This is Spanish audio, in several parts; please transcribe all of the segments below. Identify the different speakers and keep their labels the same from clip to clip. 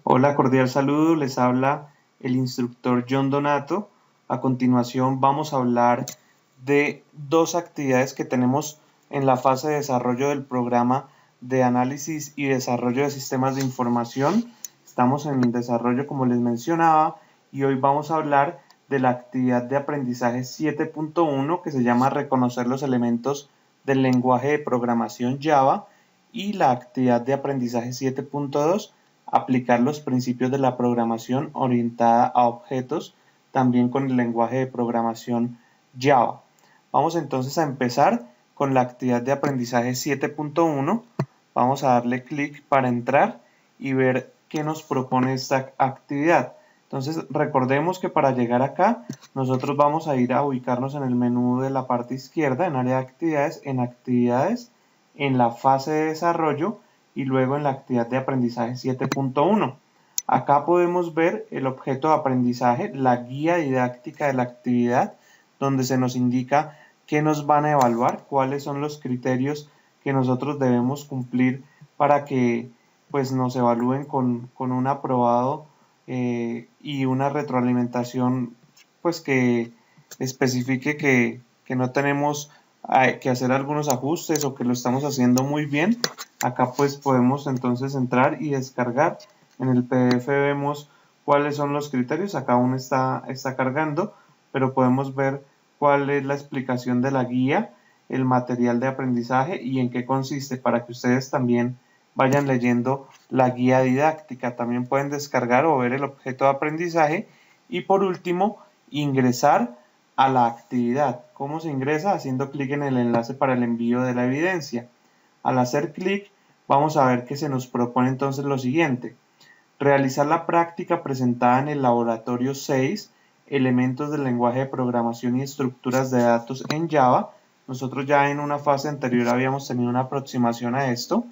Speaker 1: Hola, cordial saludo, les habla el instructor John Donato. A continuación vamos a hablar de dos actividades que tenemos en la fase de desarrollo del programa de análisis y desarrollo de sistemas de información. Estamos en desarrollo, como les mencionaba, y hoy vamos a hablar de la actividad de aprendizaje 7.1 que se llama reconocer los elementos del lenguaje de programación Java, y la actividad de aprendizaje 7.2, aplicar los principios de la programación orientada a objetos, también con el lenguaje de programación Java. Vamos entonces a empezar con la actividad de aprendizaje 7.1. Vamos a darle clic para entrar y ver qué nos propone esta actividad. Entonces recordemos que para llegar acá nosotros vamos a ir a ubicarnos en el menú de la parte izquierda, en área de actividades, en la fase de desarrollo y luego en la actividad de aprendizaje 7.1. Acá podemos ver el objeto de aprendizaje, la guía didáctica de la actividad, donde se nos indica qué nos van a evaluar, cuáles son los criterios que nosotros debemos cumplir para que pues, nos evalúen con un aprobado y una retroalimentación pues, que especifique que no tenemos que hacer algunos ajustes o que lo estamos haciendo muy bien. Acá pues podemos entonces entrar y descargar. En el PDF vemos cuáles son los criterios. Acá aún está cargando, pero podemos ver cuál es la explicación de la guía, el material de aprendizaje y en qué consiste, para que ustedes también vayan leyendo la guía didáctica. También pueden descargar o ver el objeto de aprendizaje. Y por último, ingresar a la actividad. ¿Cómo se ingresa? Haciendo clic en el enlace para el envío de la evidencia. Al hacer clic, vamos a ver que se nos propone entonces lo siguiente: realizar la práctica presentada en el laboratorio 6, elementos del lenguaje de programación y estructuras de datos en Java. Nosotros ya en una fase anterior habíamos tenido una aproximación a esto,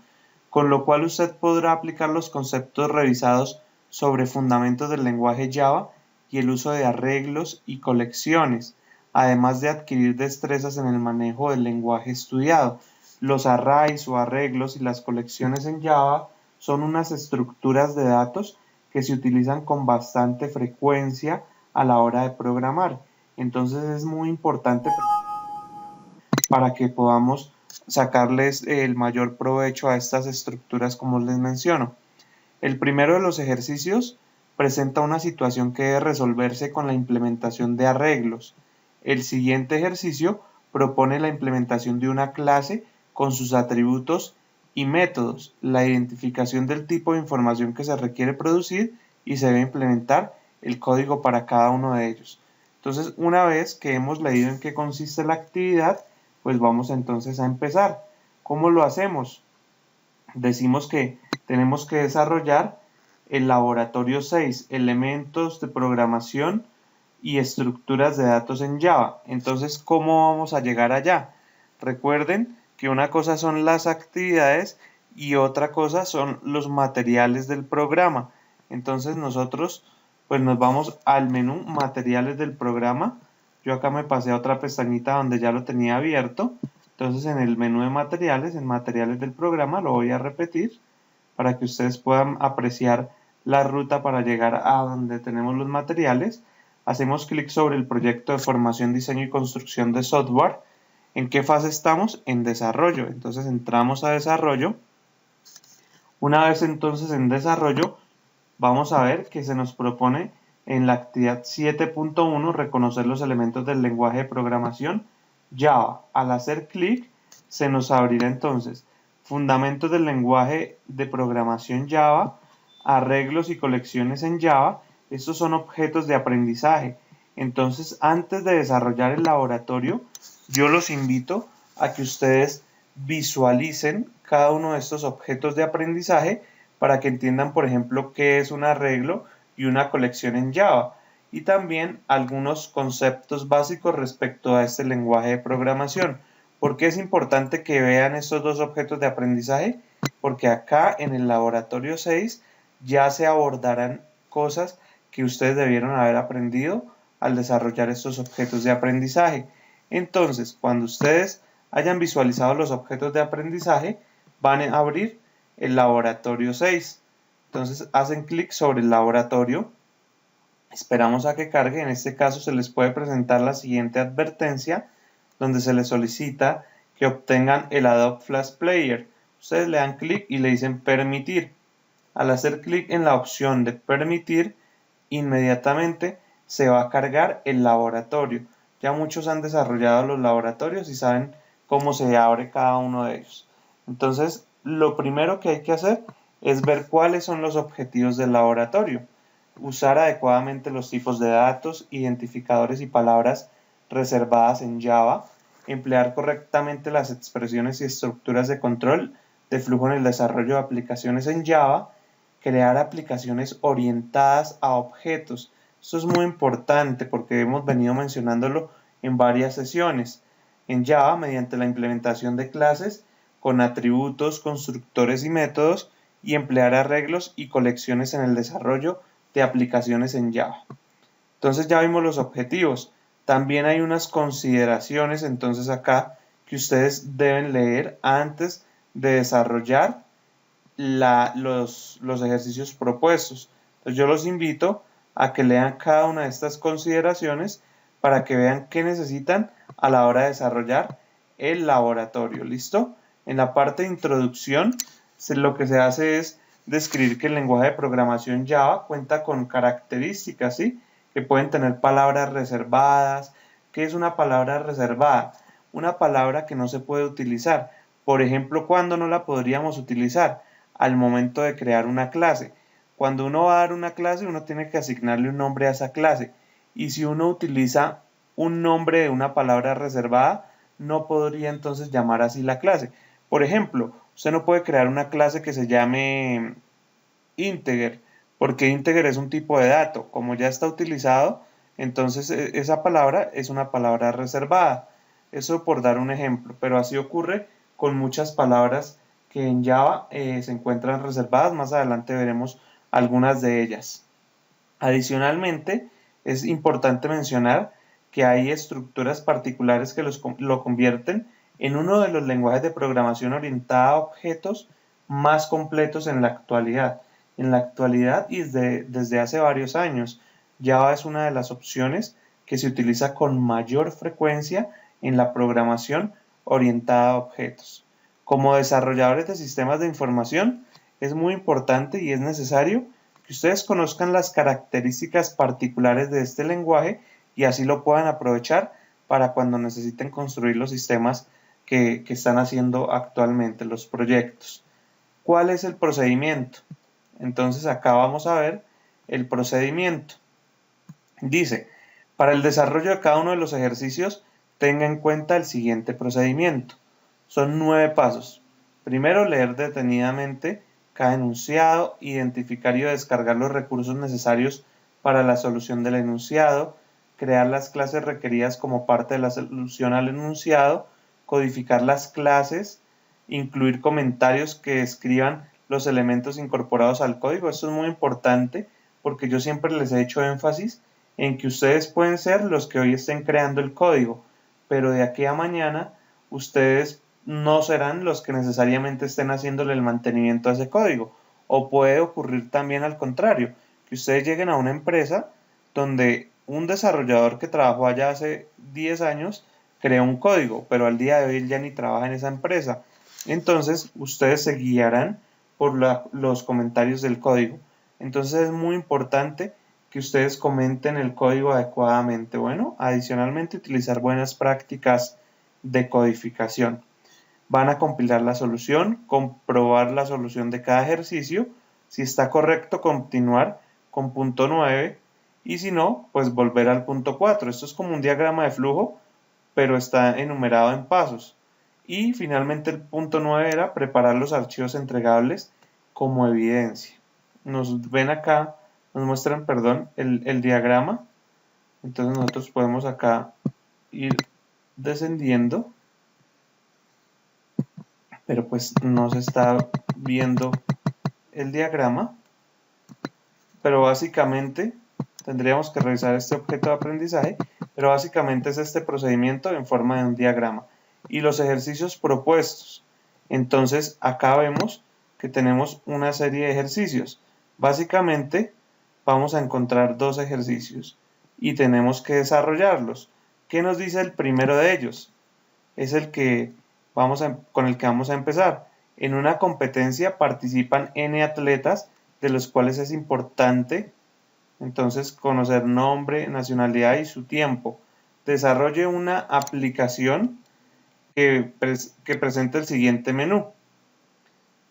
Speaker 1: con lo cual usted podrá aplicar los conceptos revisados sobre fundamentos del lenguaje Java y el uso de arreglos y colecciones, además de adquirir destrezas en el manejo del lenguaje estudiado. Los arrays o arreglos y las colecciones en Java son unas estructuras de datos que se utilizan con bastante frecuencia a la hora de programar. Entonces es muy importante para que podamos sacarles el mayor provecho a estas estructuras, como les menciono. El primero de los ejercicios presenta una situación que debe resolverse con la implementación de arreglos. El siguiente ejercicio propone la implementación de una clase con sus atributos y métodos, la identificación del tipo de información que se requiere producir y se debe implementar el código para cada uno de ellos. Entonces, una vez que hemos leído en qué consiste la actividad, pues vamos entonces a empezar. ¿Cómo lo hacemos? Decimos que tenemos que desarrollar el laboratorio 6, elementos de programación y estructuras de datos en Java. Entonces, ¿cómo vamos a llegar allá? Recuerden que una cosa son las actividades y otra cosa son los materiales del programa. Entonces nosotros pues nos vamos al menú materiales del programa. Yo acá me pasé a otra pestañita donde ya lo tenía abierto. Entonces en el menú de materiales, en materiales del programa, lo voy a repetir para que ustedes puedan apreciar la ruta para llegar a donde tenemos los materiales. Hacemos clic sobre el proyecto de formación, diseño y construcción de software. ¿En qué fase estamos? En desarrollo. Entonces entramos a desarrollo. Una vez entonces en desarrollo, vamos a ver que se nos propone en la actividad 7.1 reconocer los elementos del lenguaje de programación Java. Al hacer clic, se nos abrirá entonces fundamentos del lenguaje de programación Java, arreglos y colecciones en Java. Estos son objetos de aprendizaje. Entonces, antes de desarrollar el laboratorio, yo los invito a que ustedes visualicen cada uno de estos objetos de aprendizaje para que entiendan, por ejemplo, qué es un arreglo y una colección en Java, y también algunos conceptos básicos respecto a este lenguaje de programación. ¿Por qué es importante que vean estos dos objetos de aprendizaje? Porque acá en el laboratorio 6 ya se abordarán cosas que ustedes debieron haber aprendido al desarrollar estos objetos de aprendizaje. Entonces, cuando ustedes hayan visualizado los objetos de aprendizaje, van a abrir el laboratorio 6. Entonces hacen clic sobre el laboratorio, esperamos a que cargue. En este caso se les puede presentar la siguiente advertencia donde se les solicita que obtengan el Adobe Flash Player. Ustedes le dan clic y le dicen permitir. Al hacer clic en la opción de permitir, inmediatamente se va a cargar el laboratorio. Ya muchos han desarrollado los laboratorios y saben cómo se abre cada uno de ellos. Entonces, lo primero que hay que hacer es ver cuáles son los objetivos del laboratorio. Usar adecuadamente los tipos de datos, identificadores y palabras reservadas en Java, emplear correctamente las expresiones y estructuras de control de flujo en el desarrollo de aplicaciones en Java, crear aplicaciones orientadas a objetos. Esto es muy importante porque hemos venido mencionándolo en varias sesiones. En Java, mediante la implementación de clases con atributos, constructores y métodos, y emplear arreglos y colecciones en el desarrollo de aplicaciones en Java. Entonces ya vimos los objetivos. También hay unas consideraciones entonces acá que ustedes deben leer antes de desarrollar los ejercicios propuestos. Entonces yo los invito a que lean cada una de estas consideraciones para que vean qué necesitan a la hora de desarrollar el laboratorio. ¿Listo? En la parte de introducción, lo que se hace es describir que el lenguaje de programación Java cuenta con características, ¿sí?, que pueden tener palabras reservadas. ¿Qué es una palabra reservada? Una palabra que no se puede utilizar. Por ejemplo, ¿cuándo no la podríamos utilizar? Al momento de crear una clase. Cuando uno va a dar una clase, uno tiene que asignarle un nombre a esa clase. Y si uno utiliza un nombre de una palabra reservada, no podría entonces llamar así la clase. Por ejemplo, usted no puede crear una clase que se llame integer, porque integer es un tipo de dato. Como ya está utilizado, entonces esa palabra es una palabra reservada. Eso por dar un ejemplo, pero así ocurre con muchas palabras que en Java se encuentran reservadas. Más adelante veremos algunas de ellas. Adicionalmente, es importante mencionar que hay estructuras particulares que lo convierten en uno de los lenguajes de programación orientada a objetos más completos en la actualidad. En la actualidad y desde hace varios años, Java es una de las opciones que se utiliza con mayor frecuencia en la programación orientada a objetos. Como desarrolladores de sistemas de información, es muy importante y es necesario que ustedes conozcan las características particulares de este lenguaje y así lo puedan aprovechar para cuando necesiten construir los sistemas que están haciendo actualmente, los proyectos. ¿Cuál es el procedimiento? Entonces acá vamos a ver el procedimiento. Dice, para el desarrollo de cada uno de los ejercicios, tenga en cuenta el siguiente procedimiento. Son 9 pasos. Primero, leer detenidamente cada enunciado, identificar y descargar los recursos necesarios para la solución del enunciado, crear las clases requeridas como parte de la solución al enunciado, codificar las clases, incluir comentarios que describan los elementos incorporados al código. Esto es muy importante porque yo siempre les he hecho énfasis en que ustedes pueden ser los que hoy estén creando el código, pero de aquí a mañana ustedes no serán los que necesariamente estén haciéndole el mantenimiento a ese código. O puede ocurrir también al contrario, que ustedes lleguen a una empresa donde un desarrollador que trabajó allá hace 10 años creó un código, pero al día de hoy ya ni trabaja en esa empresa. Entonces, ustedes se guiarán por los comentarios del código. Entonces, es muy importante que ustedes comenten el código adecuadamente. Bueno, adicionalmente, utilizar buenas prácticas de codificación. Van a compilar la solución, comprobar la solución de cada ejercicio. Si está correcto, continuar con punto 9 y si no, pues volver al punto 4. Esto es como un diagrama de flujo, pero está enumerado en pasos. Y finalmente el punto 9 era preparar los archivos entregables como evidencia. Nos ven acá, nos muestran, perdón, el diagrama. Entonces nosotros podemos acá ir descendiendo, pero pues no se está viendo el diagrama. Pero básicamente tendríamos que revisar este objeto de aprendizaje, pero básicamente es este procedimiento en forma de un diagrama. Y los ejercicios propuestos. Entonces acá vemos que tenemos una serie de ejercicios. Básicamente vamos a encontrar dos ejercicios y tenemos que desarrollarlos. ¿Qué nos dice el primero de ellos? Es el que con el que vamos a empezar. En una competencia participan N atletas, de los cuales es importante entonces conocer nombre, nacionalidad y su tiempo. Desarrolle una aplicación que presente el siguiente menú: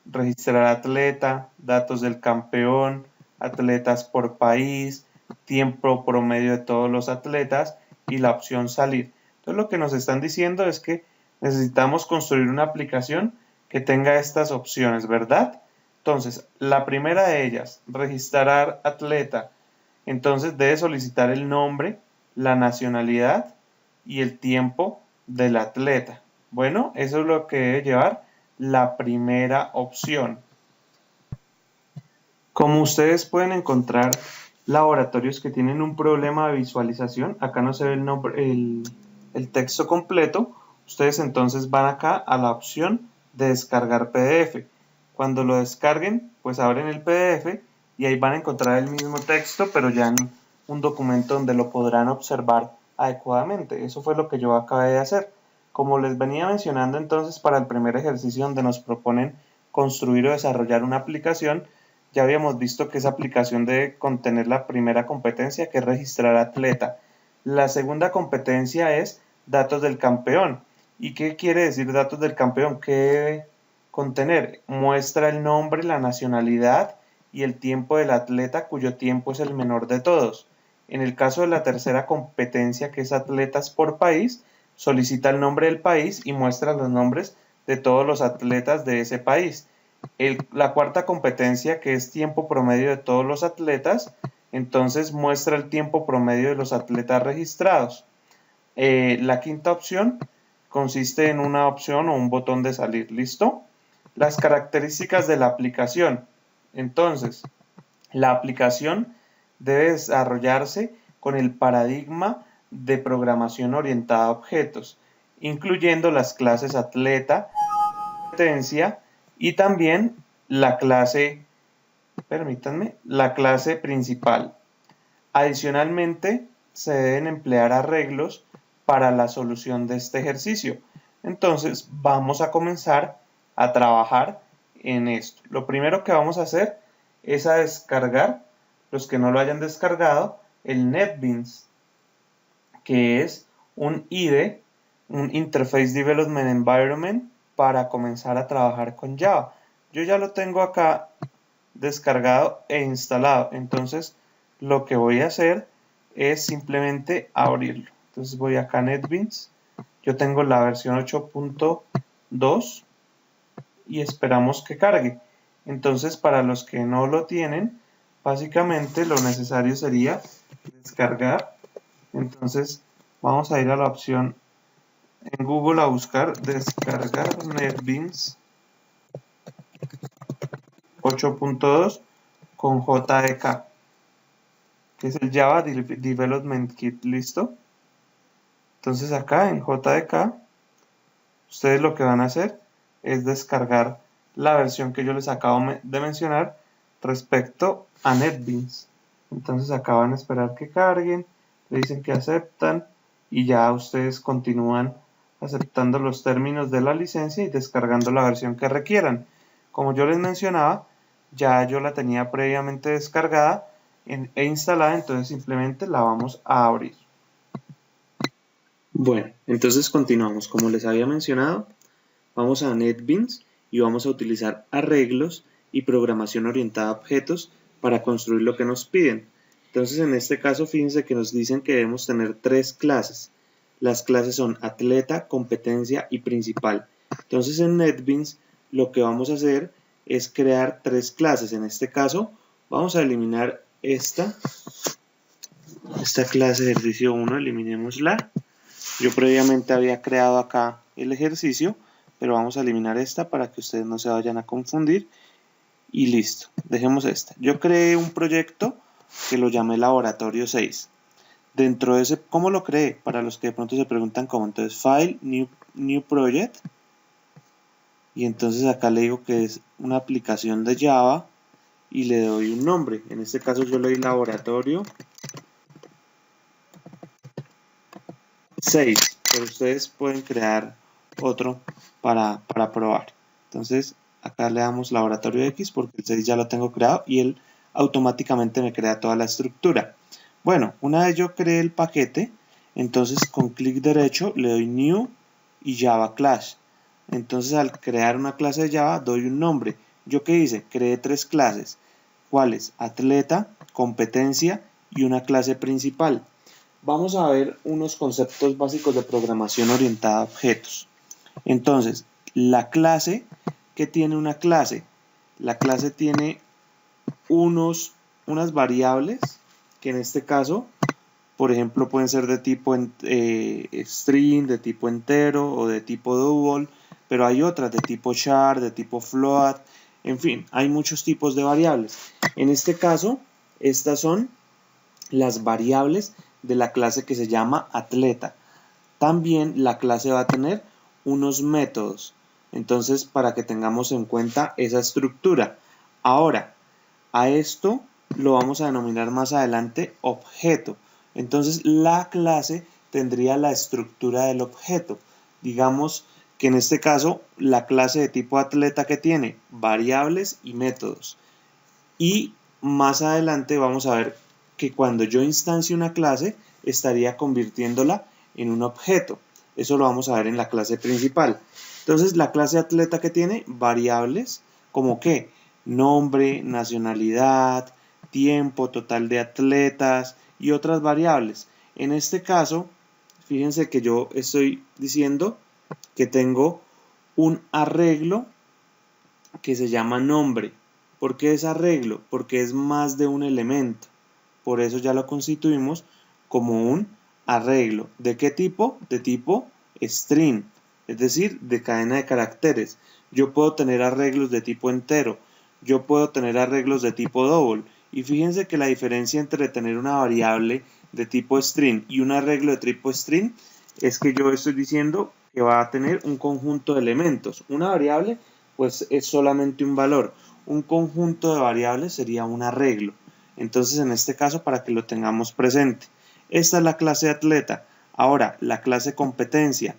Speaker 1: registrar atleta, datos del campeón, atletas por país, tiempo promedio de todos los atletas y la opción salir. Entonces lo que nos están diciendo es que necesitamos construir una aplicación que tenga estas opciones, ¿verdad? Entonces, la primera de ellas, registrar atleta. Entonces debe solicitar el nombre, la nacionalidad y el tiempo del atleta. Bueno, eso es lo que debe llevar la primera opción. Como ustedes pueden encontrar laboratorios que tienen un problema de visualización, acá no se ve el texto completo, ustedes entonces van acá a la opción de descargar PDF. Cuando lo descarguen, pues abren el PDF y ahí van a encontrar el mismo texto, pero ya en un documento donde lo podrán observar adecuadamente. Eso fue lo que yo acabé de hacer. Como les venía mencionando entonces, para el primer ejercicio donde nos proponen construir o desarrollar una aplicación, ya habíamos visto que esa aplicación debe contener la primera competencia, que es registrar atleta. La segunda competencia es datos del campeón. ¿Y qué quiere decir datos del campeón? ¿Qué debe contener? Muestra el nombre, la nacionalidad y el tiempo del atleta, cuyo tiempo es el menor de todos. En el caso de la tercera competencia, que es atletas por país, solicita el nombre del país y muestra los nombres de todos los atletas de ese país. La cuarta competencia, que es tiempo promedio de todos los atletas, entonces muestra el tiempo promedio de los atletas registrados. La quinta opción consiste en una opción o un botón de salir. ¿Listo? Las características de la aplicación. Entonces, la aplicación debe desarrollarse con el paradigma de programación orientada a objetos, incluyendo las clases atleta, competencia y también la clase, la clase principal. Adicionalmente, se deben emplear arreglos para la solución de este ejercicio. Entonces, vamos a comenzar a trabajar en esto. Lo primero que vamos a hacer es a descargar, los que no lo hayan descargado, el NetBeans, que es un IDE, un Interface Development Environment, para comenzar a trabajar con Java. Yo ya lo tengo acá descargado e instalado, entonces lo que voy a hacer es simplemente abrirlo. Entonces voy acá a NetBeans, yo tengo la versión 8.2 y esperamos que cargue. Entonces, para los que no lo tienen, básicamente lo necesario sería descargar. Entonces vamos a ir a la opción en Google a buscar descargar NetBeans 8.2 con JDK, que es el Java Development Kit. ¿Listo? Entonces acá en JDK ustedes lo que van a hacer es descargar la versión que yo les acabo de mencionar respecto a NetBeans. Entonces acá van a esperar que carguen, le dicen que aceptan y ya ustedes continúan aceptando los términos de la licencia y descargando la versión que requieran. Como yo les mencionaba, ya yo la tenía previamente descargada e instalada, entonces simplemente la vamos a abrir. Bueno, entonces continuamos. Como les había mencionado, vamos a NetBeans y vamos a utilizar arreglos y programación orientada a objetos para construir lo que nos piden. Entonces, en este caso, fíjense que nos dicen que debemos tener tres clases. Las clases son atleta, competencia y principal. Entonces, en NetBeans lo que vamos a hacer es crear tres clases. En este caso, vamos a eliminar esta clase de ejercicio 1, eliminémosla. Yo previamente había creado acá el ejercicio, pero vamos a eliminar esta para que ustedes no se vayan a confundir. Y listo, dejemos esta. Yo creé un proyecto que lo llamé Laboratorio 6. Dentro de ese, ¿cómo lo creé? Para los que de pronto se preguntan cómo. Entonces, File, New Project. Y entonces acá le digo que es una aplicación de Java. y le doy un nombre. En este caso yo le doy laboratorio 6, pero ustedes pueden crear otro para probar. Entonces acá le damos laboratorio X porque el 6 ya lo tengo creado y él automáticamente me crea toda la estructura. Bueno, una vez yo creé el paquete, entonces con clic derecho le doy New y Java Class. Entonces al crear una clase de Java doy un nombre. ¿Yo qué hice? Creé 3 clases. ¿Cuáles? Atleta, competencia y una clase principal. Vamos a ver unos conceptos básicos de programación orientada a objetos. Entonces, la clase, ¿qué tiene una clase? La clase tiene unas variables que en este caso, por ejemplo, pueden ser de tipo string, de tipo entero o de tipo double, pero hay otras de tipo char, de tipo float, en fin, hay muchos tipos de variables. En este caso, estas son las variables de la clase que se llama atleta. También la clase va a tener unos métodos. Entonces, para que tengamos en cuenta esa estructura. Ahora, a esto lo vamos a denominar más adelante objeto. Entonces, la clase tendría la estructura del objeto. Digamos que en este caso, la clase de tipo atleta que tiene variables y métodos. Y más adelante vamos a ver que cuando yo instancie una clase, estaría convirtiéndola en un objeto. Eso lo vamos a ver en la clase principal. Entonces, la clase atleta que tiene variables como que nombre, nacionalidad, tiempo total de atletas y otras variables. En este caso, fíjense que yo estoy diciendo que tengo un arreglo que se llama nombre. ¿Por qué es arreglo? Porque es más de un elemento. Por eso ya lo constituimos como un arreglo. ¿De qué tipo? De tipo string, es decir, de cadena de caracteres. Yo puedo tener arreglos de tipo entero. Yo puedo tener arreglos de tipo double. Y fíjense que la diferencia entre tener una variable de tipo string y un arreglo de tipo string es que yo estoy diciendo que va a tener un conjunto de elementos. Una variable pues es solamente un valor. Un conjunto de variables sería un arreglo. Entonces, en este caso, para que lo tengamos presente. Esta es la clase atleta. Ahora, la clase competencia.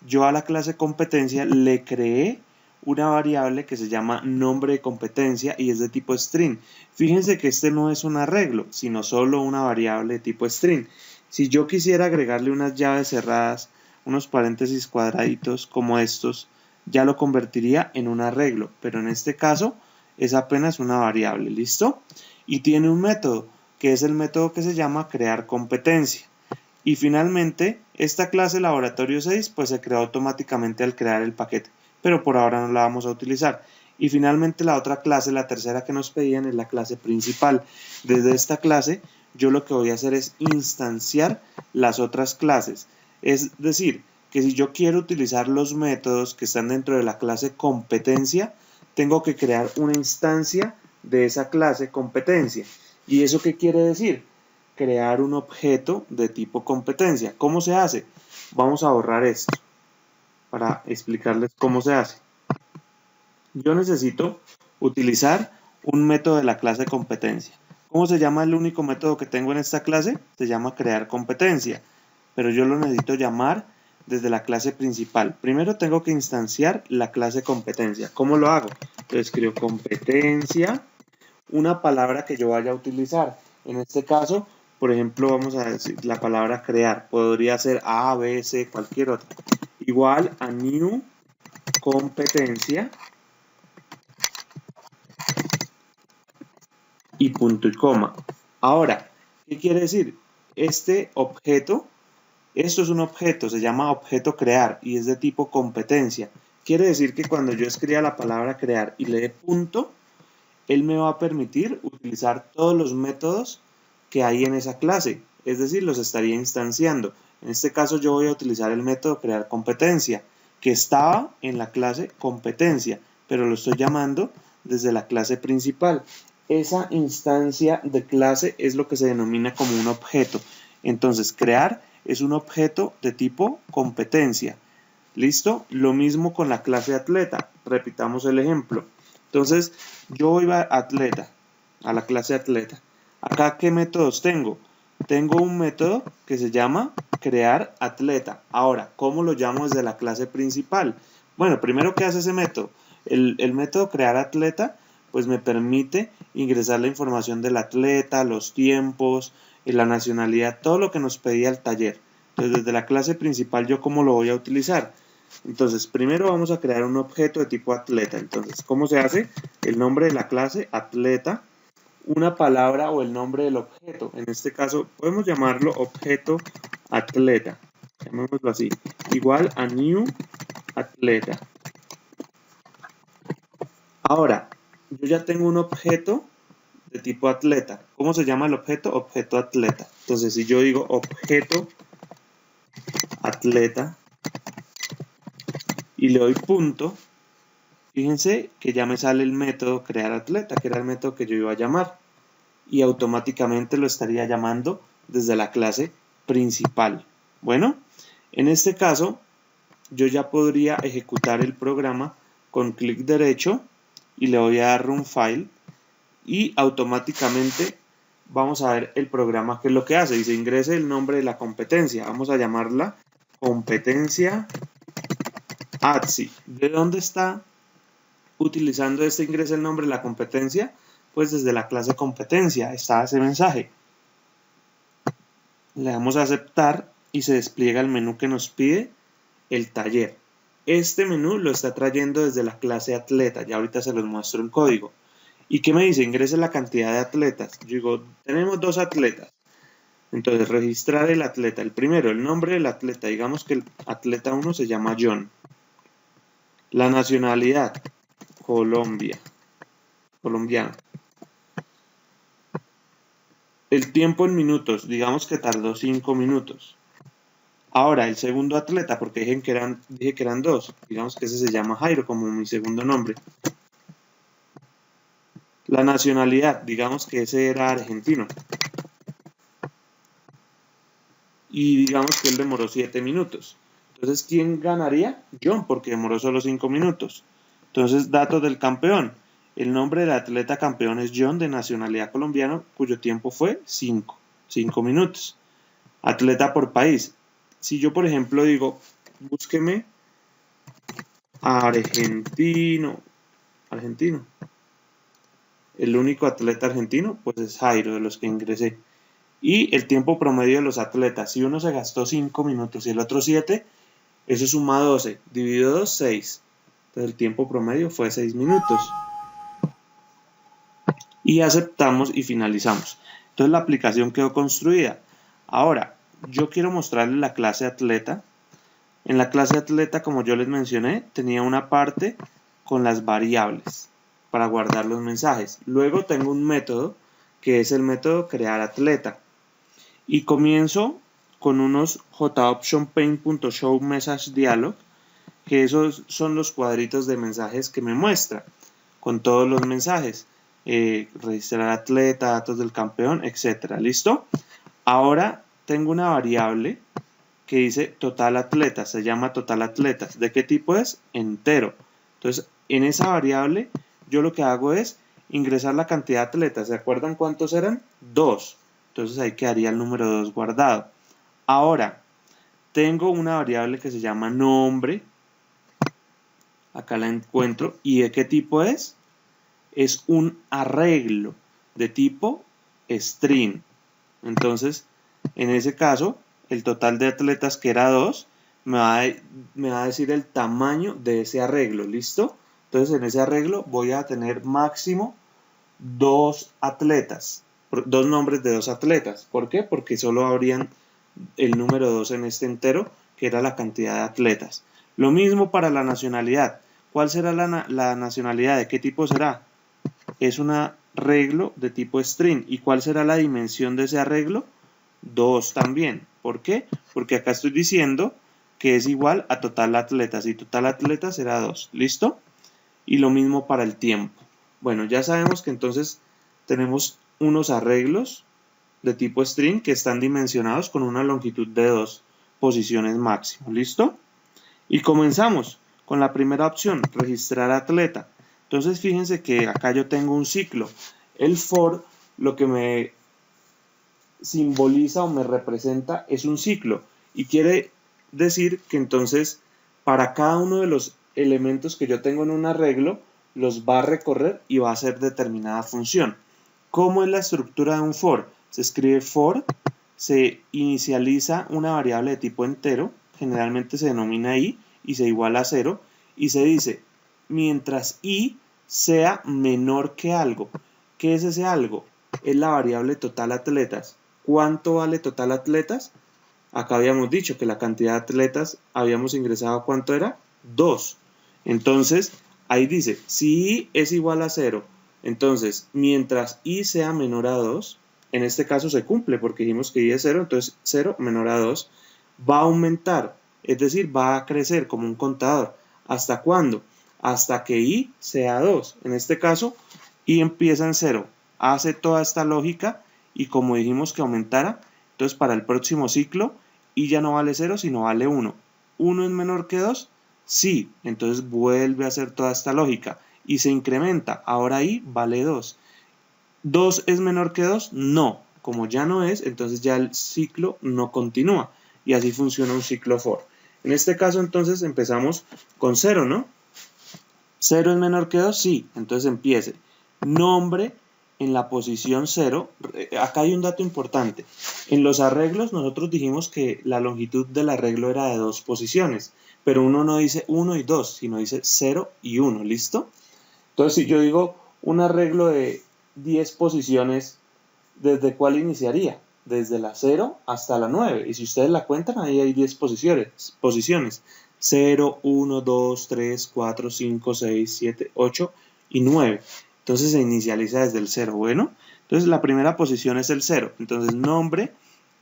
Speaker 1: Yo a la clase competencia le creé una variable que se llama nombre de competencia y es de tipo string. Fíjense que este no es un arreglo, sino solo una variable de tipo string. Si yo quisiera agregarle unas llaves cerradas, unos paréntesis cuadraditos como estos, ya lo convertiría en un arreglo, pero en este caso es apenas una variable, ¿listo? Y tiene un método, que es el método que se llama crear competencia. Y finalmente, esta clase laboratorio 6 pues se creó automáticamente al crear el paquete, pero por ahora no la vamos a utilizar. Y finalmente la otra clase, la tercera que nos pedían, es la clase principal. Desde esta clase yo lo que voy a hacer es instanciar las otras clases. Es decir, que si yo quiero utilizar los métodos que están dentro de la clase competencia, tengo que crear una instancia de esa clase competencia. ¿Y eso qué quiere decir? Crear un objeto de tipo competencia. ¿Cómo se hace? Vamos a borrar esto para explicarles cómo se hace. Yo necesito utilizar un método de la clase competencia. ¿Cómo se llama el único método que tengo en esta clase? Se llama crear competencia, pero yo lo necesito llamar desde la clase principal. Primero tengo que instanciar la clase competencia. ¿Cómo lo hago? Entonces escribo competencia, una palabra que yo vaya a utilizar. En este caso, por ejemplo, vamos a decir la palabra crear. Podría ser A, B, C, cualquier otra. Igual a new competencia y punto y coma. Ahora, ¿qué quiere decir? Este objeto, esto es un objeto, se llama objeto crear y es de tipo competencia. Quiere decir que cuando yo escriba la palabra crear y le dé punto, él me va a permitir utilizar todos los métodos que hay en esa clase, es decir, los estaría instanciando. En este caso yo voy a utilizar el método crear competencia, que estaba en la clase competencia, pero lo estoy llamando desde la clase principal. Esa instancia de clase es lo que se denomina como un objeto. Entonces, crear es un objeto de tipo competencia. ¿Listo? Lo mismo con la clase atleta. Repitamos el ejemplo. Entonces, yo voy a atleta. a la clase atleta. Acá, ¿qué métodos tengo? Tengo un método que se llama crear atleta. Ahora, ¿cómo lo llamo desde la clase principal? Bueno, primero, ¿qué hace ese método? El método crear atleta pues me permite ingresar la información del atleta, los tiempos, la nacionalidad, todo lo que nos pedía el taller. Entonces, desde la clase principal, ¿yo cómo lo voy a utilizar? Entonces, primero vamos a crear un objeto de tipo atleta. Entonces, ¿cómo se hace? El nombre de la clase, atleta, una palabra o el nombre del objeto. En este caso, podemos llamarlo objeto atleta. Llamémoslo así. Igual a new atleta. Ahora, yo ya tengo un objeto de tipo atleta. ¿Cómo se llama el objeto? Objeto atleta. Entonces, si yo digo objeto atleta y le doy punto, fíjense que ya me sale el método crear atleta, que era el método que yo iba a llamar. Y automáticamente lo estaría llamando desde la clase principal. Bueno, en este caso, yo ya podría ejecutar el programa con clic derecho y le voy a dar Run File y automáticamente vamos a ver el programa que es lo que hace. Dice ingrese el nombre de la competencia. Vamos a llamarla competencia ATSI. ¿De dónde está utilizando este ingrese el nombre de la competencia? Pues desde la clase competencia está ese mensaje. Le damos a aceptar y se despliega el menú que nos pide el taller. Este menú lo está trayendo desde la clase atleta. Ya ahorita se los muestro el código. ¿Y qué me dice? Ingrese la cantidad de atletas. Yo digo, tenemos 2 atletas. Entonces, registrar el atleta. El primero, el nombre del atleta. Digamos que el atleta 1 se llama John. La nacionalidad, Colombia. Colombiano. El tiempo en minutos. Digamos que tardó 5 minutos. Ahora, el segundo atleta, porque dije que eran 2. Digamos que ese se llama Jairo, como mi segundo nombre. La nacionalidad, digamos que ese era argentino. Y digamos que él demoró 7 minutos. Entonces, ¿quién ganaría? John, porque demoró solo 5 minutos. Entonces, datos del campeón. El nombre del atleta campeón es John, de nacionalidad colombiana, cuyo tiempo fue 5 minutos. Atleta por país. Si yo, por ejemplo, digo, búsqueme argentino. El único atleta argentino, pues es Jairo, de los que ingresé. Y el tiempo promedio de los atletas. Si uno se gastó 5 minutos y el otro 7, eso suma 12. Dividido 2, 6. Entonces el tiempo promedio fue 6 minutos. Y aceptamos y finalizamos. Entonces la aplicación quedó construida. Ahora, yo quiero mostrarles la clase atleta. En la clase atleta, como yo les mencioné, tenía una parte con las variables para guardar los mensajes. Luego tengo un método que es el método crear atleta. Y comienzo con unos jOptionPaint.showMessageDialog, que esos son los cuadritos de mensajes que me muestra, con todos los mensajes. Registrar atleta, datos del campeón, etc. ¿Listo? Ahora tengo una variable que dice total atletas, se llama total atletas. ¿De qué tipo es? Entero. Entonces, en esa variable, yo lo que hago es ingresar la cantidad de atletas. ¿Se acuerdan cuántos eran? 2. Entonces ahí quedaría el número 2 guardado. Ahora, tengo una variable que se llama nombre. Acá la encuentro. ¿Y de qué tipo es? Es un arreglo de tipo string. Entonces, en ese caso, el total de atletas, que era 2, me va a decir el tamaño de ese arreglo. ¿Listo? Entonces, en ese arreglo voy a tener máximo 2 atletas. 2 nombres de 2 atletas. ¿Por qué? Porque solo habrían el número 2 en este entero, que era la cantidad de atletas. Lo mismo para la nacionalidad. ¿Cuál será la nacionalidad? ¿De qué tipo será? Es un arreglo de tipo string. ¿Y cuál será la dimensión de ese arreglo? 2 también. ¿Por qué? Porque acá estoy diciendo que es igual a total atletas. Y total atletas será 2. ¿Listo? Y lo mismo para el tiempo. Bueno, ya sabemos que entonces tenemos unos arreglos de tipo string que están dimensionados con una longitud de 2 posiciones máximo. ¿Listo? Y comenzamos con la primera opción, registrar atleta. Entonces fíjense que acá yo tengo un ciclo. El for lo que me simboliza o me representa es un ciclo y quiere decir que entonces para cada uno de los elementos que yo tengo en un arreglo los va a recorrer y va a hacer determinada función. ¿Cómo es la estructura de un for? Se escribe for, se inicializa una variable de tipo entero, generalmente se denomina i y se iguala a 0 y se dice mientras i sea menor que algo. ¿Qué es ese algo? Es la variable total atletas. ¿Cuánto vale total atletas? Acá habíamos dicho que la cantidad de atletas habíamos ingresado, ¿cuánto era? 2. Entonces, ahí dice, si i es igual a 0, entonces, mientras i sea menor a 2, en este caso se cumple porque dijimos que i es 0, entonces 0 menor a 2, va a aumentar, es decir, va a crecer como un contador. ¿Hasta cuándo? Hasta que i sea 2. En este caso, i empieza en 0. Hace toda esta lógica y como dijimos que aumentara, entonces para el próximo ciclo, i ya no vale 0, sino vale 1. ¿1 es menor que 2? Sí, entonces vuelve a hacer toda esta lógica y se incrementa. Ahora i vale 2. ¿2 es menor que 2? No. Como ya no es, entonces ya el ciclo no continúa. Y así funciona un ciclo for. En este caso, entonces, empezamos con 0, ¿no? ¿0 es menor que 2? Sí. Entonces empiece. Nombre en la posición 0. Acá hay un dato importante. En los arreglos nosotros dijimos que la longitud del arreglo era de 2 posiciones. Pero uno no dice 1 y 2, sino dice 0 y 1. ¿Listo? Entonces, si yo digo un arreglo de 10 posiciones, ¿desde cuál iniciaría? Desde la 0 hasta la 9. Y si ustedes la cuentan, ahí hay 10 posiciones. 0, 1, 2, 3, 4, 5, 6, 7, 8 y 9. Entonces se inicializa desde el 0. Bueno, entonces la primera posición es el 0. Entonces nombre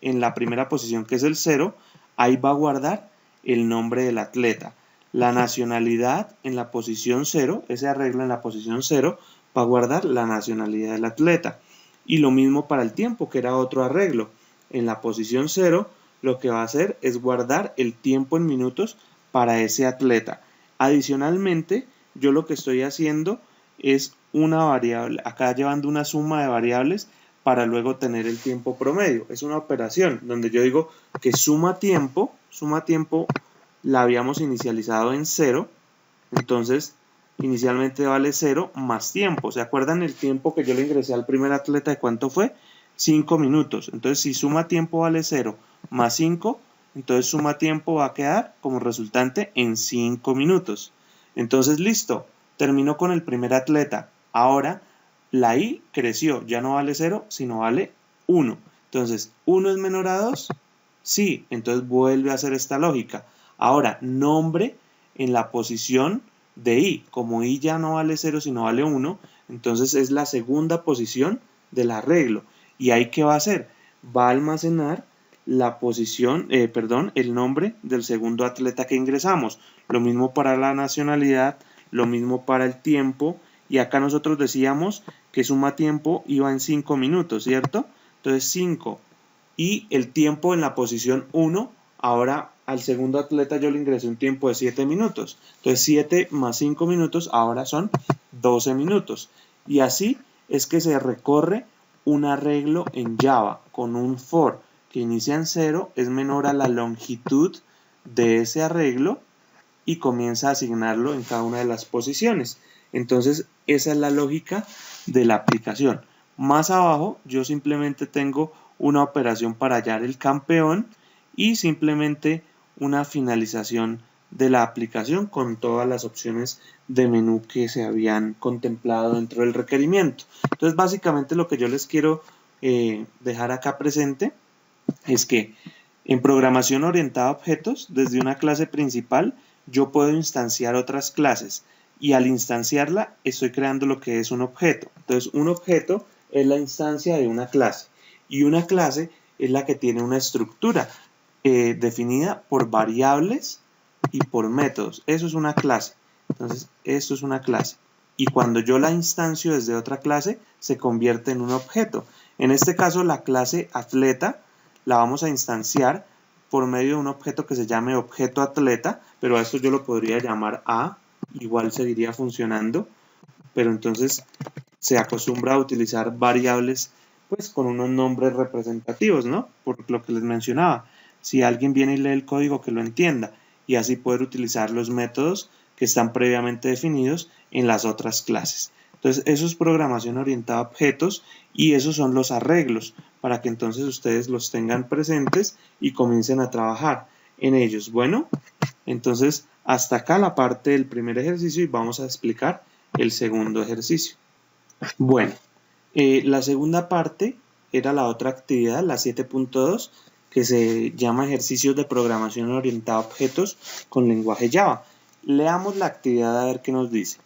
Speaker 1: en la primera posición que es el 0, ahí va a guardar el nombre del atleta. La nacionalidad en la posición 0, ese arreglo en la posición 0, va a guardar la nacionalidad del atleta. Y lo mismo para el tiempo, que era otro arreglo. En la posición 0, lo que va a hacer es guardar el tiempo en minutos para ese atleta. Adicionalmente, yo lo que estoy haciendo es una variable, acá llevando una suma de variables para luego tener el tiempo promedio. Es una operación donde yo digo que suma tiempo la habíamos inicializado en 0, entonces inicialmente vale 0 más tiempo. ¿Se acuerdan el tiempo que yo le ingresé al primer atleta de cuánto fue? 5 minutos. Entonces si suma tiempo vale 0 más 5, entonces suma tiempo va a quedar como resultante en 5 minutos. Entonces listo, terminó con el primer atleta. Ahora la i creció, ya no vale 0, sino vale 1. Entonces, ¿1 es menor a 2? Sí, entonces vuelve a hacer esta lógica. Ahora, nombre en la posición de i. Como i ya no vale 0, sino vale 1, entonces es la segunda posición del arreglo. ¿Y ahí qué va a hacer? Va a almacenar la posición, el nombre del segundo atleta que ingresamos. Lo mismo para la nacionalidad, lo mismo para el tiempo. Y acá nosotros decíamos que suma tiempo iba en 5 minutos, ¿cierto? Entonces 5. Y el tiempo en la posición 1, ahora al segundo atleta yo le ingresé un tiempo de 7 minutos. Entonces 7 más 5 minutos ahora son 12 minutos. Y así es que se recorre un arreglo en Java con un for que inicia en 0, es menor a la longitud de ese arreglo y comienza a asignarlo en cada una de las posiciones. Entonces esa es la lógica de la aplicación. Más abajo yo simplemente tengo una operación para hallar el campeón y simplemente una finalización de la aplicación con todas las opciones de menú que se habían contemplado dentro del requerimiento. Entonces básicamente lo que yo les quiero dejar acá presente es que en programación orientada a objetos, desde una clase principal, yo puedo instanciar otras clases y al instanciarla estoy creando lo que es un objeto. Entonces un objeto es la instancia de una clase y una clase es la que tiene una estructura definida por variables y por métodos. Eso es una clase. Entonces esto es una clase y cuando yo la instancio desde otra clase se convierte en un objeto. En este caso la clase atleta la vamos a instanciar por medio de un objeto que se llame objeto atleta, pero a esto yo lo podría llamar A, igual seguiría funcionando. pero entonces se acostumbra a utilizar variables pues con unos nombres representativos, ¿no? Por lo que les mencionaba. Si alguien viene y lee el código, que lo entienda y así poder utilizar los métodos que están previamente definidos en las otras clases. Entonces, eso es programación orientada a objetos y esos son los arreglos para que entonces ustedes los tengan presentes y comiencen a trabajar en ellos. Bueno, entonces hasta acá la parte del primer ejercicio y vamos a explicar el segundo ejercicio. Bueno, la segunda parte era la otra actividad, la 7.2, que se llama ejercicios de programación orientada a objetos con lenguaje Java. Leamos la actividad a ver qué nos dice.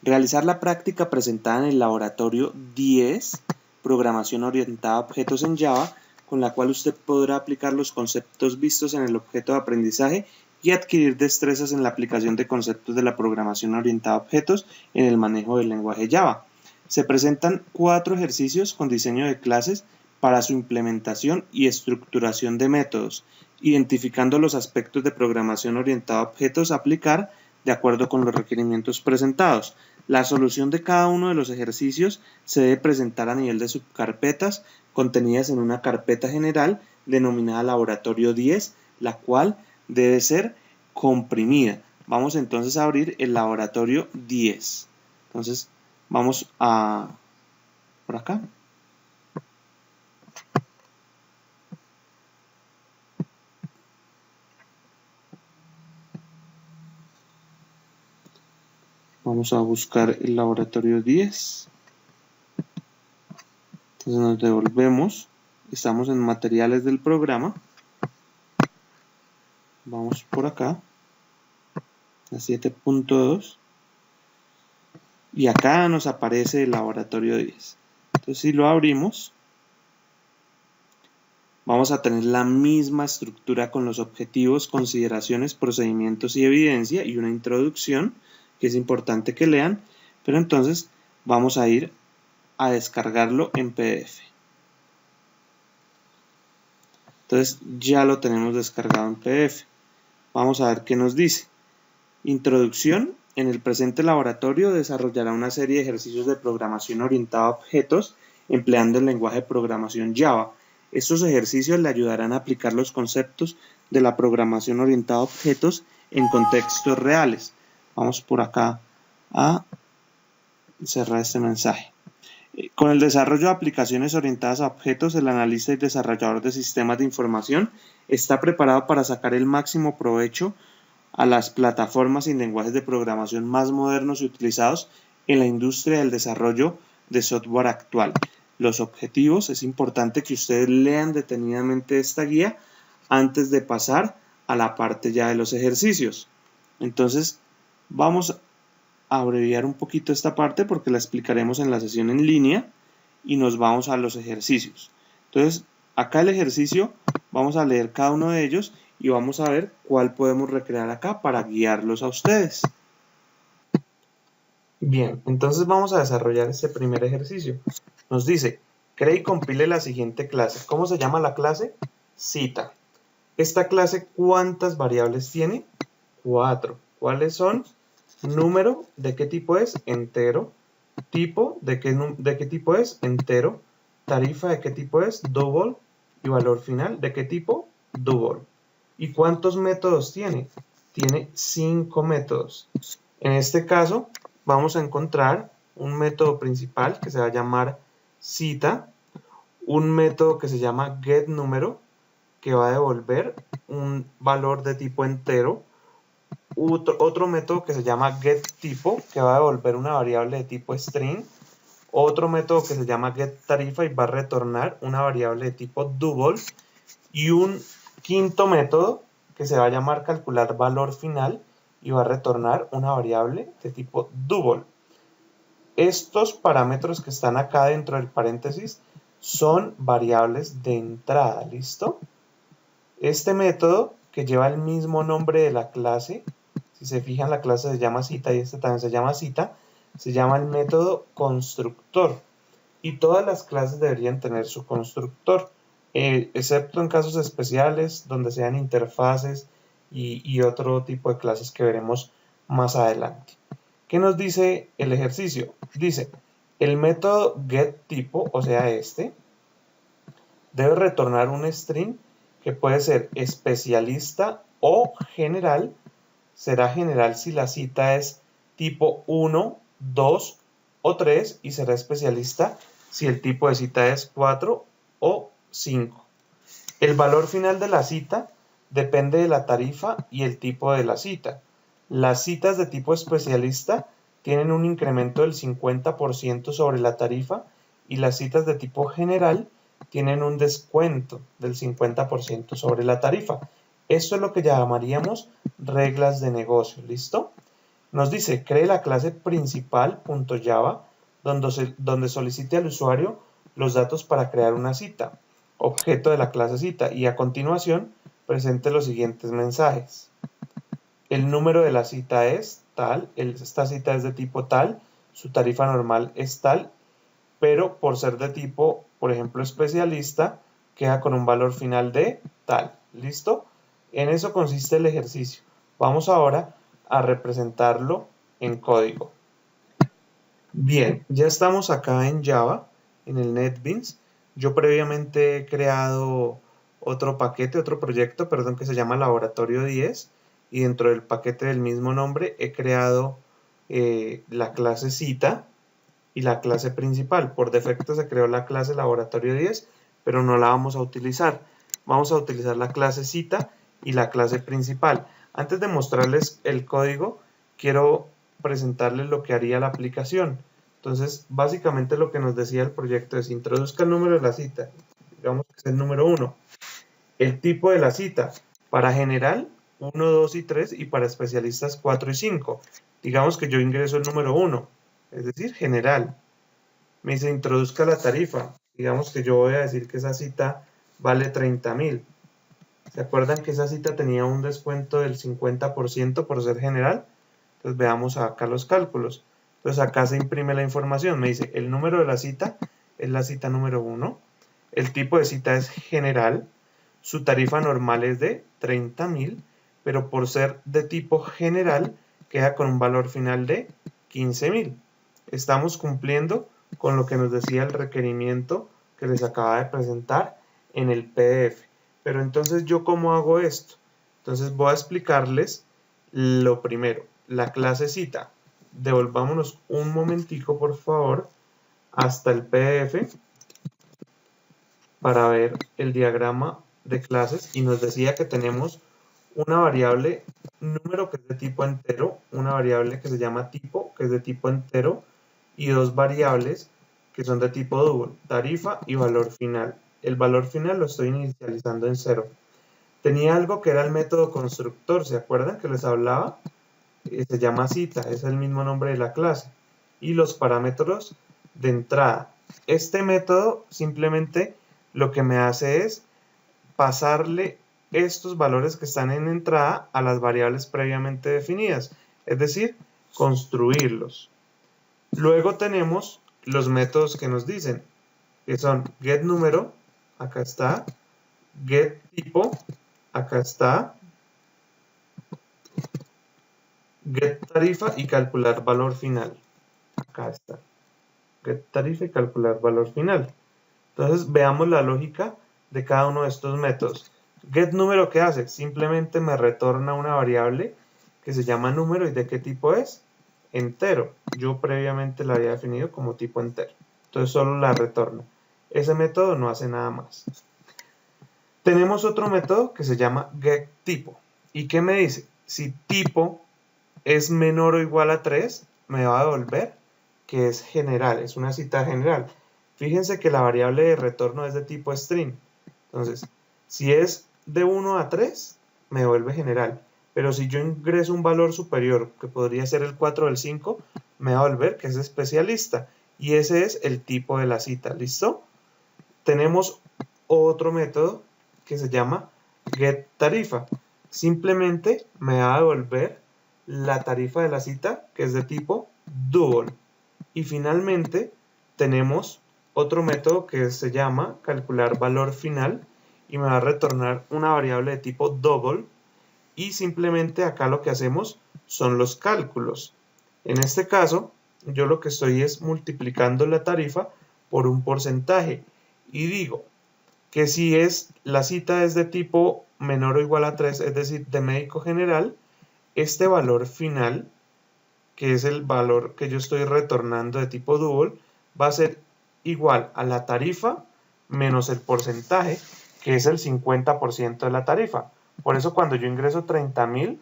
Speaker 1: Realizar la práctica presentada en el laboratorio 10, programación orientada a objetos en Java, con la cual usted podrá aplicar los conceptos vistos en el objeto de aprendizaje y adquirir destrezas en la aplicación de conceptos de la programación orientada a objetos en el manejo del lenguaje Java. Se presentan 4 ejercicios con diseño de clases para su implementación y estructuración de métodos, identificando los aspectos de programación orientada a objetos a aplicar de acuerdo con los requerimientos presentados. La solución de cada uno de los ejercicios se debe presentar a nivel de subcarpetas contenidas en una carpeta general denominada Laboratorio 10, la cual debe ser comprimida. Vamos entonces a abrir el Laboratorio 10. Entonces, vamos a por acá. Vamos a buscar el laboratorio 10. Entonces nos devolvemos. Estamos en materiales del programa. Vamos por acá. La 7.2. Y acá nos aparece el laboratorio 10. Entonces si lo abrimos, vamos a tener la misma estructura con los objetivos, consideraciones, procedimientos y evidencia y una introducción que es importante que lean, pero entonces vamos a ir a descargarlo en PDF. Entonces ya lo tenemos descargado en PDF. Vamos a ver qué nos dice. Introducción. En el presente laboratorio desarrollará una serie de ejercicios de programación orientada a objetos empleando el lenguaje de programación Java. Estos ejercicios le ayudarán a aplicar los conceptos de la programación orientada a objetos en contextos reales. Vamos por acá a cerrar este mensaje. Con el desarrollo de aplicaciones orientadas a objetos, el analista y desarrollador de sistemas de información está preparado para sacar el máximo provecho a las plataformas y lenguajes de programación más modernos y utilizados en la industria del desarrollo de software actual. Los objetivos, es importante que ustedes lean detenidamente esta guía antes de pasar a la parte ya de los ejercicios. Entonces, vamos a abreviar un poquito esta parte porque la explicaremos en la sesión en línea y nos vamos a los ejercicios. Entonces, acá el ejercicio, vamos a leer cada uno de ellos y vamos a ver cuál podemos recrear acá para guiarlos a ustedes. Bien, entonces vamos a desarrollar este primer ejercicio. Nos dice, cree y compile la siguiente clase. ¿Cómo se llama la clase? Cita. ¿Esta clase cuántas variables tiene? 4. ¿Cuáles son? Número, ¿de qué tipo es? Entero. Tipo, ¿de qué tipo es? Entero. Tarifa, ¿de qué tipo es? Double. Y valor final, ¿de qué tipo? Double. ¿Y cuántos métodos tiene? Tiene 5 métodos. En este caso, vamos a encontrar un método principal que se va a llamar cita, un método que se llama getNúmero, que va a devolver un valor de tipo entero, otro método que se llama getTypo, que va a devolver una variable de tipo string, otro método que se llama getTarifa y va a retornar una variable de tipo double, y un quinto método que se va a llamar calcular valor final y va a retornar una variable de tipo double. Estos parámetros que están acá dentro del paréntesis son variables de entrada, ¿listo? Este método, que lleva el mismo nombre de la clase, si se fijan la clase se llama cita y este también se llama cita, se llama el método constructor. Y todas las clases deberían tener su constructor, excepto en casos especiales donde sean interfaces y otro tipo de clases que veremos más adelante. ¿Qué nos dice el ejercicio? Dice, el método getTypo, o sea debe retornar un string que puede ser especialista o general. Será general si la cita es tipo 1, 2 o 3 y será especialista si el tipo de cita es 4 o 5. El valor final de la cita depende de la tarifa y el tipo de la cita. Las citas de tipo especialista tienen un incremento del 50% sobre la tarifa y las citas de tipo general tienen un descuento del 50% sobre la tarifa. Esto es lo que llamaríamos reglas de negocio, ¿listo? Nos dice, cree la clase principal.java donde solicite al usuario los datos para crear una cita, objeto de la clase cita, y a continuación presente los siguientes mensajes. El número de la cita es tal, esta cita es de tipo tal, su tarifa normal es tal, pero por ser de tipo, por ejemplo, especialista, queda con un valor final de tal. ¿Listo? En eso consiste el ejercicio. Vamos ahora a representarlo en código. Bien, ya estamos acá en Java, en el NetBeans. Yo previamente he creado otro proyecto, que se llama Laboratorio 10, y dentro del paquete del mismo nombre he creado la clase cita y la clase principal. Por defecto se creó la clase Laboratorio 10, pero no la vamos a utilizar. Vamos a utilizar la clase cita y la clase principal. Antes de mostrarles el código, quiero presentarles lo que haría la aplicación. Entonces, básicamente lo que nos decía el proyecto es introduzca el número de la cita, digamos que es el número 1. El tipo de la cita, para general 1, 2 y 3 y para especialistas 4 y 5. Digamos que yo ingreso el número 1, es decir, general. Me dice introduzca la tarifa. Digamos que yo voy a decir que esa cita vale 30.000. ¿Se acuerdan que esa cita tenía un descuento del 50% por ser general? Entonces veamos acá los cálculos. Entonces acá se imprime la información. Me dice el número de la cita es la cita número 1. El tipo de cita es general. Su tarifa normal es de 30.000, pero por ser de tipo general queda con un valor final de 15.000. Estamos cumpliendo con lo que nos decía el requerimiento que les acaba de presentar en el PDF. Pero entonces, ¿yo cómo hago esto? Entonces voy a explicarles lo primero, la clase cita. Devolvámonos un momentico, por favor, hasta el PDF para ver el diagrama de clases, y nos decía que tenemos una variable número que es de tipo entero, una variable que se llama tipo, que es de tipo entero, y dos variables que son de tipo double, tarifa y valor final. El valor final lo estoy inicializando en 0. Tenía algo que era el método constructor, ¿se acuerdan que les hablaba? Se llama cita, es el mismo nombre de la clase. Y los parámetros de entrada. Este método simplemente lo que me hace es pasarle estos valores que están en entrada a las variables previamente definidas, es decir, construirlos. Luego tenemos los métodos que nos dicen, que son getNúmero, acá está, getTypo, acá está, getTarifa y calcular valor final, acá está, getTarifa y calcular valor final. Entonces veamos la lógica de cada uno de estos métodos. GetNúmero, ¿qué hace? Simplemente me retorna una variable que se llama número. ¿Y de qué tipo es? Entero. Yo previamente la había definido como tipo entero. Entonces solo la retorno. Ese método no hace nada más. Tenemos otro método que se llama getTypo. ¿Y qué me dice? Si tipo es menor o igual a 3, me va a devolver que es general, es una cita general. Fíjense que la variable de retorno es de tipo string. Entonces, si es de 1 a 3, me devuelve general. Pero si yo ingreso un valor superior, que podría ser el 4 o el 5, me va a devolver que es especialista. Y ese es el tipo de la cita. ¿Listo? Tenemos otro método que se llama getTarifa. Simplemente me va a devolver la tarifa de la cita, que es de tipo double. Y finalmente tenemos otro método que se llama calcular valor final y me va a retornar una variable de tipo double, y simplemente acá lo que hacemos son los cálculos. En este caso, yo lo que estoy es multiplicando la tarifa por un porcentaje y digo que si la cita es de tipo menor o igual a 3, es decir, de médico general, este valor final, que es el valor que yo estoy retornando de tipo dual, va a ser igual a la tarifa menos el porcentaje, que es el 50% de la tarifa. Por eso cuando yo ingreso 30.000,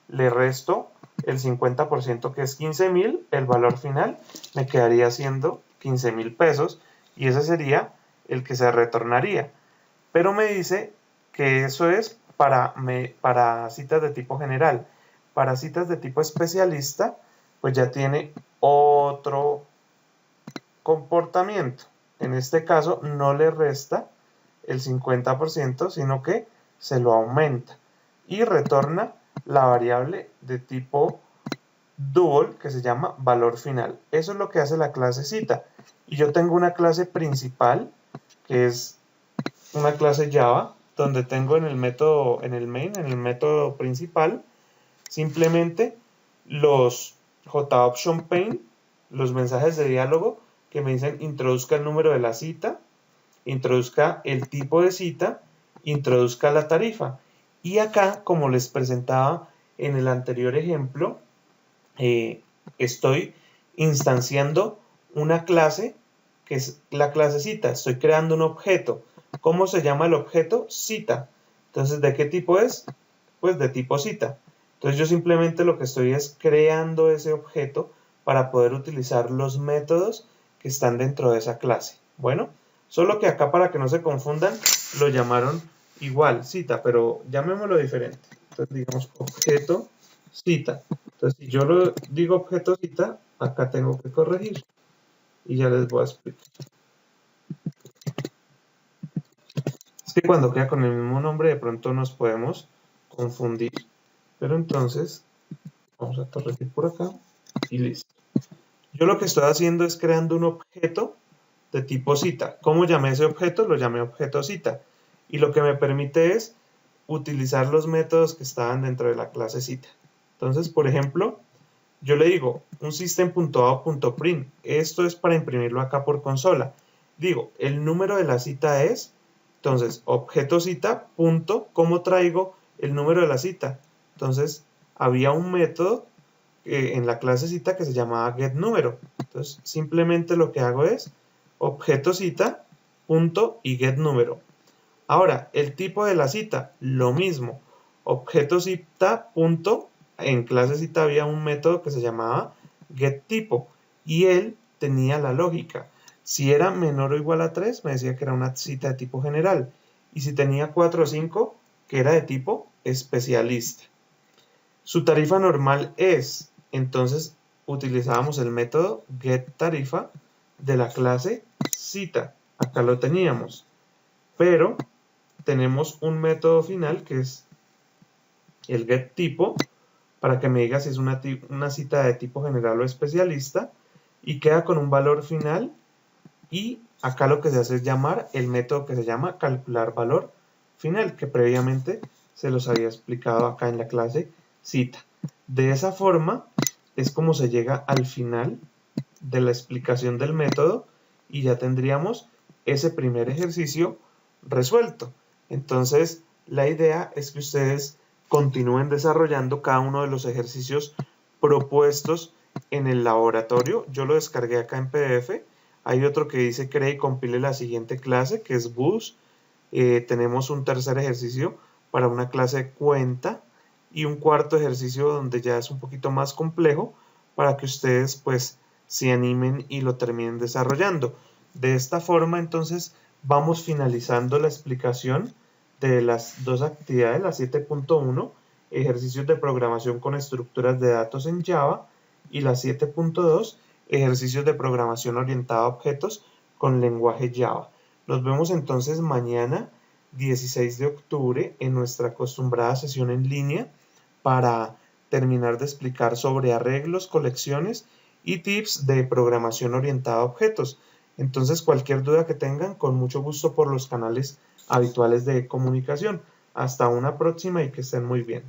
Speaker 1: le resto el 50%, que es 15.000, el valor final me quedaría siendo 15.000 pesos y ese sería el que se retornaría. Pero me dice que eso es para citas de tipo general. Para citas de tipo especialista, pues ya tiene otro comportamiento. En este caso no le resta el 50%, sino que se lo aumenta y retorna la variable de tipo dual que se llama valor final. Eso es lo que hace la clase cita. Y yo tengo una clase principal que es una clase Java donde tengo en el método, en el main, en el método principal, simplemente los JOptionPaint, los mensajes de diálogo que me dicen introduzca el número de la cita, introduzca el tipo de cita, introduzca la tarifa. Y acá, como les presentaba en el anterior ejemplo, estoy instanciando una clase que es la clase cita. Estoy creando un objeto. ¿Cómo se llama el objeto? Cita. Entonces, ¿de qué tipo es? Pues de tipo cita. Entonces yo simplemente lo que estoy es creando ese objeto para poder utilizar los métodos que están dentro de esa clase. Bueno, solo que acá para que no se confundan, lo llamaron igual, cita, pero llamémoslo diferente. Entonces digamos objeto cita. Entonces si yo lo digo objeto cita, acá tengo que corregir. Y ya les voy a explicar. Es que cuando queda con el mismo nombre de pronto nos podemos confundir. Pero entonces, vamos a corregir por acá y listo. Yo lo que estoy haciendo es creando un objeto de tipo cita. ¿Cómo llamé ese objeto? Lo llamé objeto cita. Y lo que me permite es utilizar los métodos que estaban dentro de la clase cita. Entonces, por ejemplo, yo le digo un system.out.print. Esto es para imprimirlo acá por consola. Digo, el número de la cita es, entonces, objeto cita, punto, ¿cómo traigo el número de la cita? Entonces, había un método en la clase cita que se llamaba getNúmero. Entonces, simplemente lo que hago es objeto cita, punto y getNúmero. Ahora, el tipo de la cita, lo mismo. Objeto cita, punto. En clase cita había un método que se llamaba getTipo y él tenía la lógica. Si era menor o igual a 3, me decía que era una cita de tipo general. Y si tenía 4 o 5, que era de tipo especialista. Su tarifa normal es, entonces utilizábamos el método getTarifa de la clase cita. Acá lo teníamos. Pero tenemos un método final que es el getTipo para que me diga si es una cita de tipo general o especialista y queda con un valor final y acá lo que se hace es llamar el método que se llama calcular valor final que previamente se los había explicado acá en la clase cita. De esa forma es como se llega al final de la explicación del método y ya tendríamos ese primer ejercicio resuelto. Entonces, la idea es que ustedes continúen desarrollando cada uno de los ejercicios propuestos en el laboratorio. Yo lo descargué acá en PDF. Hay otro que dice cree y compile la siguiente clase, que es bus. Tenemos un tercer ejercicio para una clase cuenta y un cuarto ejercicio donde ya es un poquito más complejo para que ustedes pues se animen y lo terminen desarrollando. De esta forma entonces vamos finalizando la explicación de las dos actividades, la 7.1, ejercicios de programación con estructuras de datos en Java, y la 7.2, ejercicios de programación orientada a objetos con lenguaje Java. Nos vemos entonces mañana, 16 de octubre, en nuestra acostumbrada sesión en línea para terminar de explicar sobre arreglos, colecciones y tips de programación orientada a objetos. Entonces, cualquier duda que tengan, con mucho gusto por los canales habituales de comunicación. Hasta una próxima y que estén muy bien.